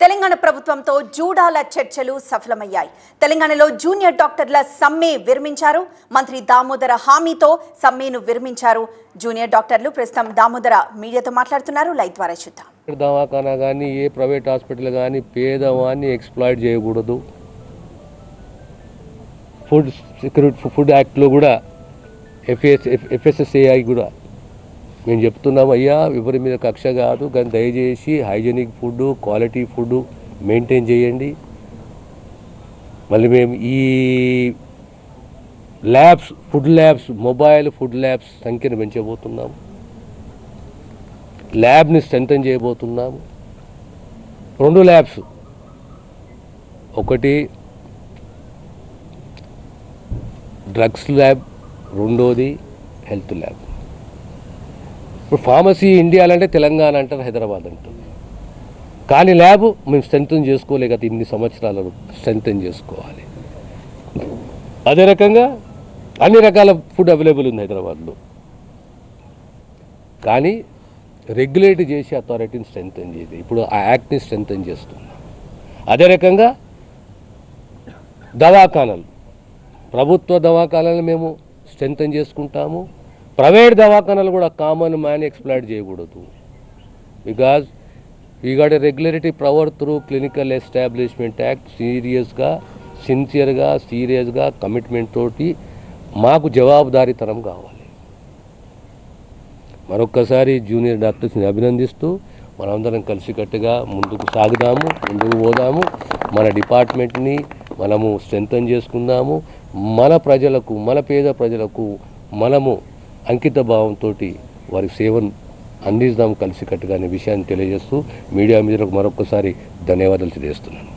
తెలంగాణ ప్రభుత్వంతో జూడాల చర్చలు సఫలమయ్యాయి. తెలంగాణలో జూనియర్ డాక్టర్ల సమ్మె విరమించారు. మంత్రి దామోదర హామీతో సమ్మెను విరమించారు జూనియర్ డాక్టర్లు. ప్రస్తుతం దామోదర మీడియాతో మాట్లాడుతున్నారు. లైవ్ ద్వారా చూద్దాం. దవాఖానా కానీ ఏ ప్రైవేట్ హాస్పిటల్ కానీ పేదవాన్ని ఎక్స్‌ప్లాయిట్ చేయకూడదు. ఫుడ్ యాక్ట్లో కూడా FSSAI కూడా మేము చెప్తున్నాం, అయ్యా ఎవరి మీద కక్ష కాదు, కానీ దయచేసి hygienic food, quality food maintain చేయండి. మళ్ళీ మేము ఈ labs, food labs, mobile food labs సంఖ్యను పెంచబోతున్నాము. ల్యాబ్ని స్ట్రెంథెన్ చేయబోతున్నాము. 2 ల్యాబ్స్, ఒకటి డ్రగ్స్ ల్యాబ్, రెండోది హెల్త్ ల్యాబ్. ఇప్పుడు ఫార్మసీ ఇండియాలో అంటే తెలంగాణ అంటారు, హైదరాబాద్ అంటారు. కానీ ల్యాబ్ మేము స్ట్రెంథెన్ చేసుకోలే కదా, ఇన్ని సంవత్సరాలను స్ట్రెంథెన్ చేసుకోవాలి. అదే రకంగా అన్ని రకాల ఫుడ్ అవైలబుల్ ఉంది హైదరాబాద్లో, కానీ రెగ్యులేట్ చేసి అథారిటీని స్ట్రెంథెన్ చేయదు. ఇప్పుడు ఆ యాక్ట్ని స్ట్రెంథెన్ చేస్తున్నాం. అదే రకంగా దవాఖానాలు, ప్రభుత్వ దవాఖానాలను మేము స్ట్రెంథెన్ చేసుకుంటాము. ప్రైవేట్ దవాఖానాలు కూడా కామన్ మ్యాన్ ఎక్స్‌ప్లాయిట్ చేయకూడదు. Because we got a regulatory power through clinical establishment act. సిన్సియర్గా సీరియస్గా కమిట్మెంట్ తోటి మాకు జవాబుదారీతనం కావాలి. మరొక్కసారి జూనియర్ డాక్టర్స్ని అభినందిస్తూ మనందరం కలిసికట్టుగా ముందుకు సాగుదాము, ముందుకు పోదాము. మన డిపార్ట్మెంట్ని మనము స్ట్రెంథెన్ చేసుకుందాము. మన ప్రజలకు, మన పేద ప్రజలకు మనము అంకిత భావంతో వారికి సేవను అందిస్తాము కలిసికట్టుగా అనే విషయాన్ని తెలియజేస్తూ మీడియా మిత్రులకు మరొకసారి ధన్యవాదాలు తెలియజేస్తున్నాను.